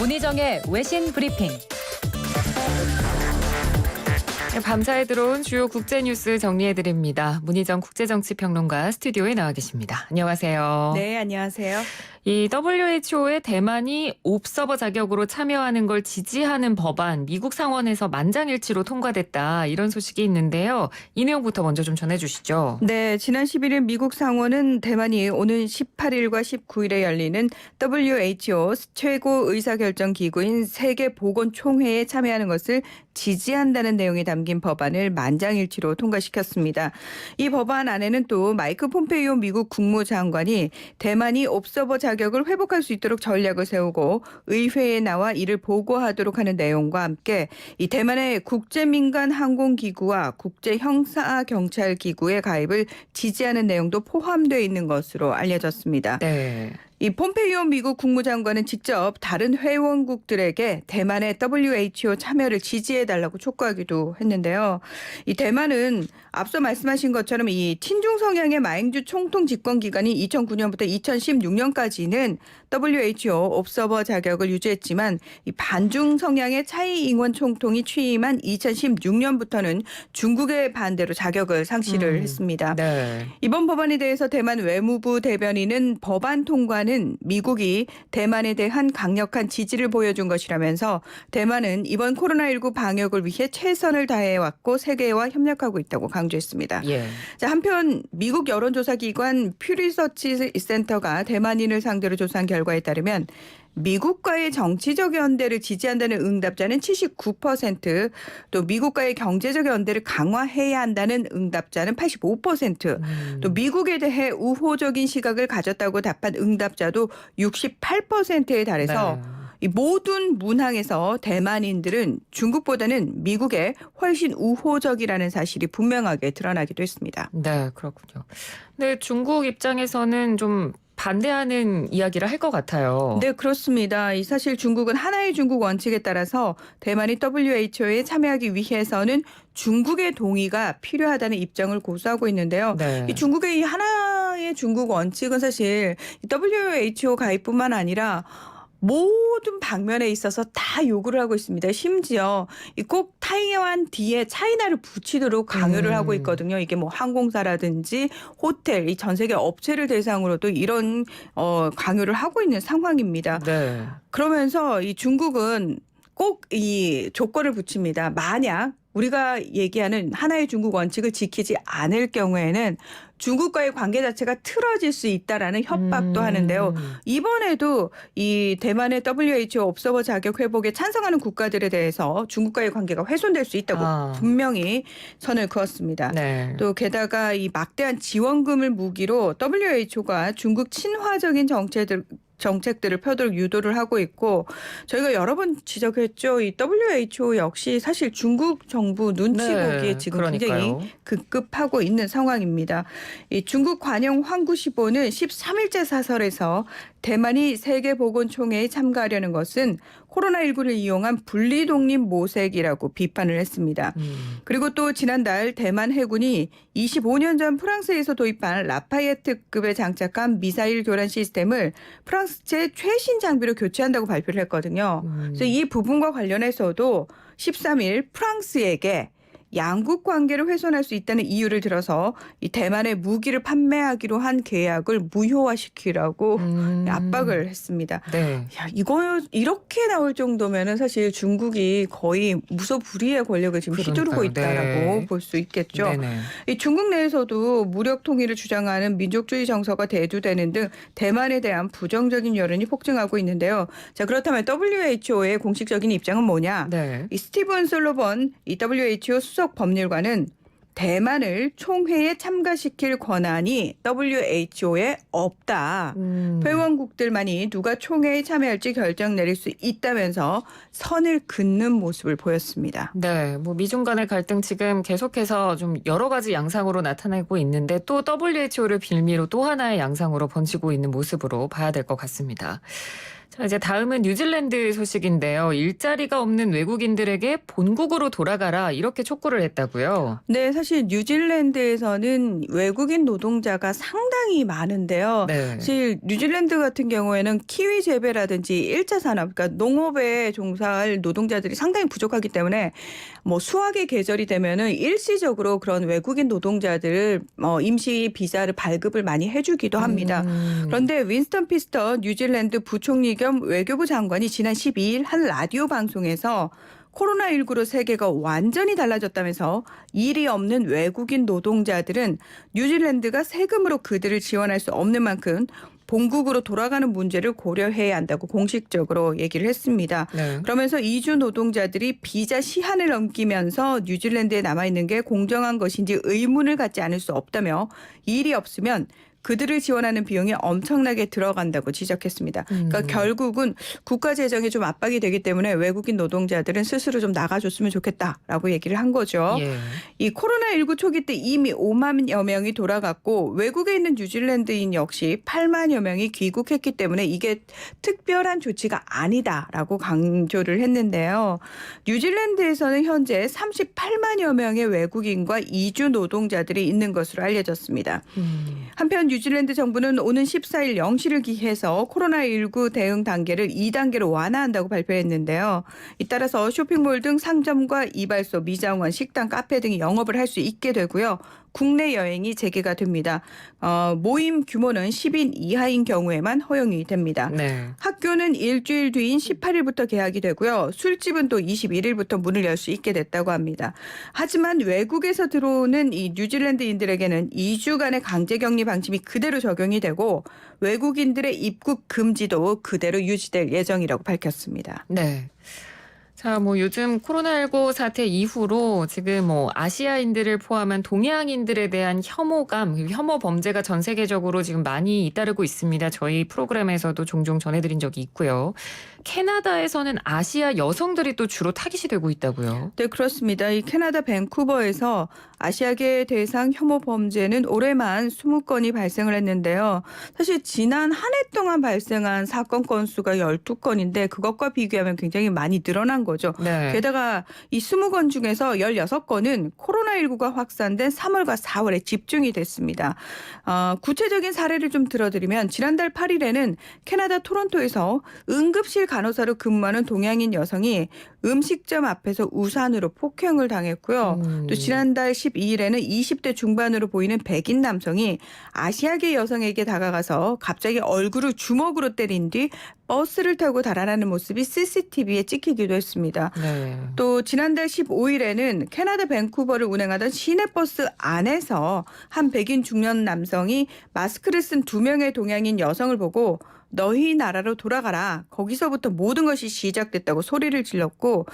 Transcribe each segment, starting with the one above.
문희정의 외신 브리핑. 밤사이 들어온 주요 국제뉴스 정리해드립니다. 문희정 국제정치평론가 스튜디오에 나와 계십니다. 안녕하세요. 네, 안녕하세요. 이 WHO의 대만이 옵서버 자격으로 참여하는 걸 지지하는 법안 미국 상원에서 만장일치로 통과됐다. 이런 소식이 있는데요. 이 내용부터 먼저 좀 전해주시죠. 네, 지난 11일 미국 상원은 대만이 오는 18일과 19일에 열리는 WHO 최고 의사결정기구인 세계보건총회에 참여하는 것을 지지한다는 내용이 담긴 법안을 만장일치로 통과시켰습니다. 이 법안 안에는 또 마이크 폼페이오 미국 국무장관이 대만이 옵서버 자격을 회복할 수 있도록 전략을 세우고 의회에 나와 이를 보고하도록 하는 내용과 함께 이 대만의 국제민간항공기구와 국제형사경찰기구의 가입을 지지하는 내용도 포함되어 있는 것으로 알려졌습니다. 네. 이 폼페이오 미국 국무장관은 직접 다른 회원국들에게 대만의 WHO 참여를 지지해달라고 촉구하기도 했는데요. 이 대만은 앞서 말씀하신 것처럼 이 친중 성향의 마행주 총통 집권 기간이 2009년부터 2016년까지는 WHO 옵서버 자격을 유지했지만 이 반중 성향의 차이 잉원 총통이 취임한 2016년부터는 중국의 반대로 자격을 상실을 했습니다. 네. 이번 법안에 대해서 대만 외무부 대변인은 법안 통과는 미국이 대만에 대한 강력한 지지를 보여준 것이라면서 대만은 이번 코로나19 방역을 위해 최선을 다해왔고 세계와 협력하고 있다고 강조했습니다. 예. 자, 한편 미국 여론조사기관 퓨리서치 센터가 대만인을 상대로 조사한 결과에 따르면 미국과의 정치적 연대를 지지한다는 응답자는 79%, 또 미국과의 경제적 연대를 강화해야 한다는 응답자는 85%, 또 미국에 대해 우호적인 시각을 가졌다고 답한 응답자도 68%에 달해서 네. 이 모든 문항에서 대만인들은 중국보다는 미국에 훨씬 우호적이라는 사실이 분명하게 드러나기도 했습니다. 네, 그렇군요. 근데 중국 입장에서는 좀 반대하는 이야기를 할 것 같아요. 네, 그렇습니다. 이 사실 중국은 하나의 중국 원칙에 따라서 대만이 WHO에 참여하기 위해서는 중국의 동의가 필요하다는 입장을 고수하고 있는데요. 네. 이 중국의 이 하나의 중국 원칙은 사실 이 WHO 가입뿐만 아니라 모든 방면에 있어서 다 요구를 하고 있습니다. 심지어 꼭 타이완 뒤에 차이나를 붙이도록 강요를 하고 있거든요. 이게 뭐 항공사라든지 호텔, 이 전 세계 업체를 대상으로도 이런 강요를 하고 있는 상황입니다. 네. 그러면서 이 중국은 꼭 이 조건을 붙입니다. 만약 우리가 얘기하는 하나의 중국 원칙을 지키지 않을 경우에는 중국과의 관계 자체가 틀어질 수 있다라는 협박도 하는데요. 이번에도 이 대만의 WHO 옵서버 자격 회복에 찬성하는 국가들에 대해서 중국과의 관계가 毀손될 수 있다고 분명히 선을 그었습니다. 네. 또 게다가 이 막대한 지원금을 무기로 WHO가 중국 친화적인 정책들을 펴도록 유도를 하고 있고 저희가 여러 번 지적했죠. 이 WHO 역시 사실 중국 정부 눈치 보기에 지금 그러니까요. 굉장히 급급하고 있는 상황입니다. 이 중국 관영 황구시보는 13일째 사설에서 대만이 세계보건총회에 참가하려는 것은 코로나19를 이용한 분리독립 모색이라고 비판을 했습니다. 그리고 또 지난달 대만 해군이 25년 전 프랑스에서 도입한 라파예트급에 장착한 미사일 교란 시스템을 프랑스제 최신 장비로 교체한다고 발표를 했거든요. 그래서 이 부분과 관련해서도 13일 프랑스에게 양국 관계를 훼손할 수 있다는 이유를 들어서 이 대만에 무기를 판매하기로 한 계약을 무효화시키라고 압박을 했습니다. 네. 야, 이거 이렇게 나올 정도면은 사실 중국이 거의 무소불위의 권력을 지금 휘두르고 있다라고 볼 수 있겠죠. 네네. 이 중국 내에서도 무력 통일을 주장하는 민족주의 정서가 대두되는 등 대만에 대한 부정적인 여론이 폭증하고 있는데요. 자, 그렇다면 WHO의 공식적인 입장은 뭐냐? 네. 이 스티븐 솔로번 이 WHO 수석 법률관은 대만을 총회에 참가시킬 권한이 WHO에 없다. 회원국들만이 누가 총회에 참여할지 결정 내릴 수 있다면서 선을 긋는 모습을 보였습니다. 네, 뭐 미중 간의 갈등 지금 계속해서 좀 여러 가지 양상으로 나타나고 있는데 또 WHO를 빌미로 또 하나의 양상으로 번지고 있는 모습으로 봐야 될 것 같습니다. 자, 이제 다음은 뉴질랜드 소식인데요. 일자리가 없는 외국인들에게 본국으로 돌아가라 이렇게 촉구를 했다고요. 네, 사실 뉴질랜드에서는 외국인 노동자가 상당히 많은데요. 네. 사실 뉴질랜드 같은 경우에는 키위 재배라든지 1차 산업, 그러니까 농업에 종사할 노동자들이 상당히 부족하기 때문에 뭐 수확의 계절이 되면은 일시적으로 그런 외국인 노동자들을 임시 비자를 발급을 많이 해주기도 합니다. 그런데 윈스턴 피스터 뉴질랜드 부총리 겸 외교부 장관이 지난 12일 한 라디오 방송에서 코로나19로 세계가 완전히 달라졌다면서 일이 없는 외국인 노동자들은 뉴질랜드가 세금으로 그들을 지원할 수 없는 만큼 본국으로 돌아가는 문제를 고려해야 한다고 공식적으로 얘기를 했습니다. 네. 그러면서 이주 노동자들이 비자 시한을 넘기면서 뉴질랜드에 남아있는 게 공정한 것인지 의문을 갖지 않을 수 없다며 일이 없으면 그들을 지원하는 비용이 엄청나게 들어간다고 지적했습니다. 그러니까 결국은 국가 재정에 좀 압박이 되기 때문에 외국인 노동자들은 스스로 좀 나가줬으면 좋겠다라고 얘기를 한 거죠. 예. 이 코로나19 초기 때 이미 5만여 명이 돌아갔고 외국에 있는 뉴질랜드인 역시 8만여 명이 귀국했기 때문에 이게 특별한 조치가 아니다라고 강조를 했는데요. 뉴질랜드에서는 현재 38만여 명의 외국인과 이주 노동자들이 있는 것으로 알려졌습니다. 한편 뉴질랜드 정부는 오는 14일 0시를 기해서 코로나19 대응 단계를 2단계로 완화한다고 발표했는데요. 이따라서 쇼핑몰 등 상점과 이발소, 미장원, 식당, 카페 등이 영업을 할 수 있게 되고요. 국내 여행이 재개가 됩니다. 모임 규모는 10인 이하인 경우에만 허용이 됩니다. 네. 학교는 일주일 뒤인 18일부터 개학이 되고요. 술집은 또 21일부터 문을 열 수 있게 됐다고 합니다. 하지만 외국에서 들어오는 이 뉴질랜드인들에게는 2주간의 강제격리 방침이 그대로 적용이 되고 외국인들의 입국 금지도 그대로 유지될 예정이라고 밝혔습니다. 네. 자, 뭐 요즘 코로나19 사태 이후로 지금 뭐 아시아인들을 포함한 동양인들에 대한 혐오감, 혐오 범죄가 전 세계적으로 지금 많이 잇따르고 있습니다. 저희 프로그램에서도 종종 전해드린 적이 있고요. 캐나다에서는 아시아 여성들이 또 주로 타깃이 되고 있다고요. 네, 그렇습니다. 이 캐나다 밴쿠버에서 아시아계 대상 혐오 범죄는 올해만 20건이 발생을 했는데요. 사실 지난 한 해 동안 발생한 사건 건수가 12건인데 그것과 비교하면 굉장히 많이 늘어난 거죠. 네. 게다가 이 20건 중에서 16건은 코로나19가 확산된 3월과 4월에 집중이 됐습니다. 구체적인 사례를 좀 들어드리면 지난달 8일에는 캐나다 토론토에서 응급실 간호사로 근무하는 동양인 여성이 음식점 앞에서 우산으로 폭행을 당했고요. 또 지난달 12일에는 20대 중반으로 보이는 백인 남성이 아시아계 여성에게 다가가서 갑자기 얼굴을 주먹으로 때린 뒤 버스를 타고 달아나는 모습이 CCTV에 찍히기도 했습니다. 네. 또 지난달 15일에는 캐나다 밴쿠버를 운행하던 시내버스 안에서 한 백인 중년 남성이 마스크를 쓴 2명의 동양인 여성을 보고 너희 나라로 돌아가라. 거기서부터 모든 것이 시작됐다고 소리를 질렀고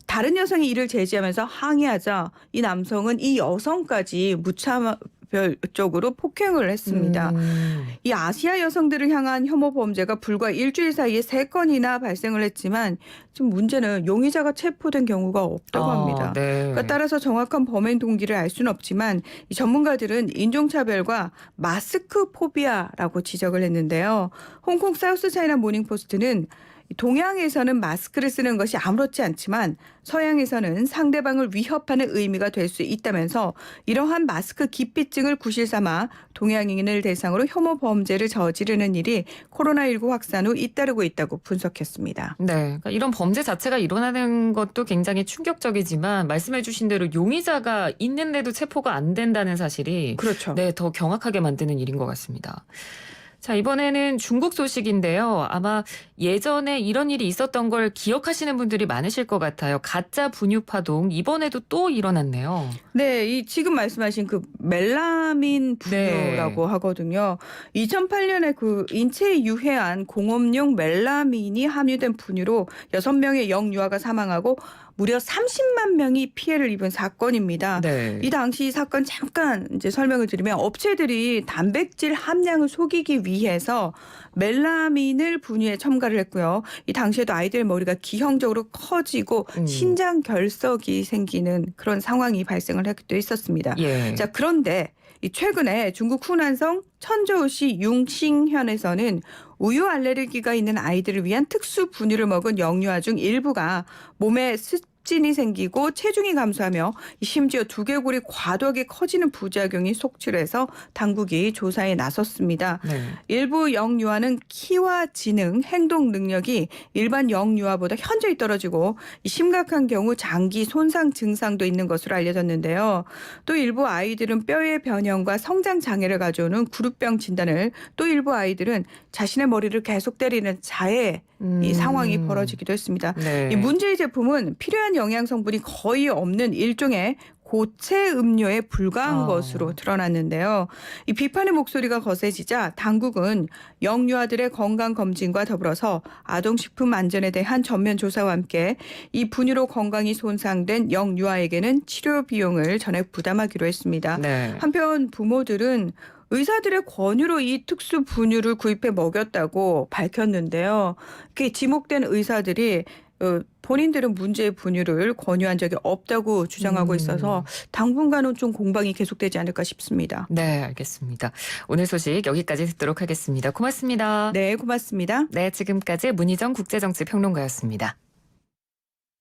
다른 여성이 이를 제지하면서 항의하자 이 남성은 이 여성까지 무차별적으로 폭행을 했습니다. 이 아시아 여성들을 향한 혐오 범죄가 불과 일주일 사이에 3건이나 발생을 했지만 지금 문제는 용의자가 체포된 경우가 없다고 합니다. 네. 그러니까 따라서 정확한 범행 동기를 알 수는 없지만 이 전문가들은 인종차별과 마스크 포비아라고 지적을 했는데요. 홍콩 사우스 차이나 모닝포스트는 동양에서는 마스크를 쓰는 것이 아무렇지 않지만 서양에서는 상대방을 위협하는 의미가 될 수 있다면서 이러한 마스크 기피증을 구실 삼아 동양인을 대상으로 혐오 범죄를 저지르는 일이 코로나19 확산 후 잇따르고 있다고 분석했습니다. 네. 그러니까 이런 범죄 자체가 일어나는 것도 굉장히 충격적이지만 말씀해 주신 대로 용의자가 있는데도 체포가 안 된다는 사실이 그렇죠. 네, 더 경악하게 만드는 일인 것 같습니다. 자, 이번에는 중국 소식인데요. 아마 예전에 이런 일이 있었던 걸 기억하시는 분들이 많으실 것 같아요. 가짜 분유 파동 이번에도 또 일어났네요. 네, 이 지금 말씀하신 그 멜라민 분유라고 하거든요. 2008년에 그 인체에 유해한 공업용 멜라민이 함유된 분유로 6명의 영유아가 사망하고 무려 30만 명이 피해를 입은 사건입니다. 네. 이 당시 사건 잠깐 이제 설명을 드리면 업체들이 단백질 함량을 속이기 위해서 멜라민을 분유에 첨가를 했고요. 이 당시에도 아이들 머리가 기형적으로 커지고 신장 결석이 생기는 그런 상황이 발생을 하기도 했었습니다. 예. 자, 그런데 이 최근에 중국 후난성 천저우시 융싱현에서는 우유 알레르기가 있는 아이들을 위한 특수 분유를 먹은 영유아 중 일부가 몸에 습진이 생기고 체중이 감소하며 심지어 두개골이 과도하게 커지는 부작용이 속출해서 당국이 조사에 나섰습니다. 네. 일부 영유아는 키와 지능, 행동 능력이 일반 영유아보다 현저히 떨어지고 심각한 경우 장기 손상 증상도 있는 것으로 알려졌는데요. 또 일부 아이들은 뼈의 변형과 성장 장애를 가져오는 구루병 진단을, 또 일부 아이들은 자신의 머리를 계속 때리는 자해 이 상황이 벌어지기도 했습니다. 네. 이 문제의 제품은 필요한 영양 성분이 거의 없는 일종의 고체 음료에 불과한 것으로 드러났는데요. 이 비판의 목소리가 거세지자 당국은 영유아들의 건강 검진과 더불어서 아동식품 안전에 대한 전면 조사와 함께 이 분유로 건강이 손상된 영유아에게는 치료 비용을 전액 부담하기로 했습니다. 네. 한편 부모들은 의사들의 권유로 이 특수 분유를 구입해 먹였다고 밝혔는데요. 이렇게 지목된 의사들이 본인들은 문제의 분유를 권유한 적이 없다고 주장하고 있어서 당분간은 좀 공방이 계속되지 않을까 싶습니다. 네, 알겠습니다. 오늘 소식 여기까지 듣도록 하겠습니다. 고맙습니다. 네, 고맙습니다. 네, 지금까지 문희정 국제정치평론가였습니다.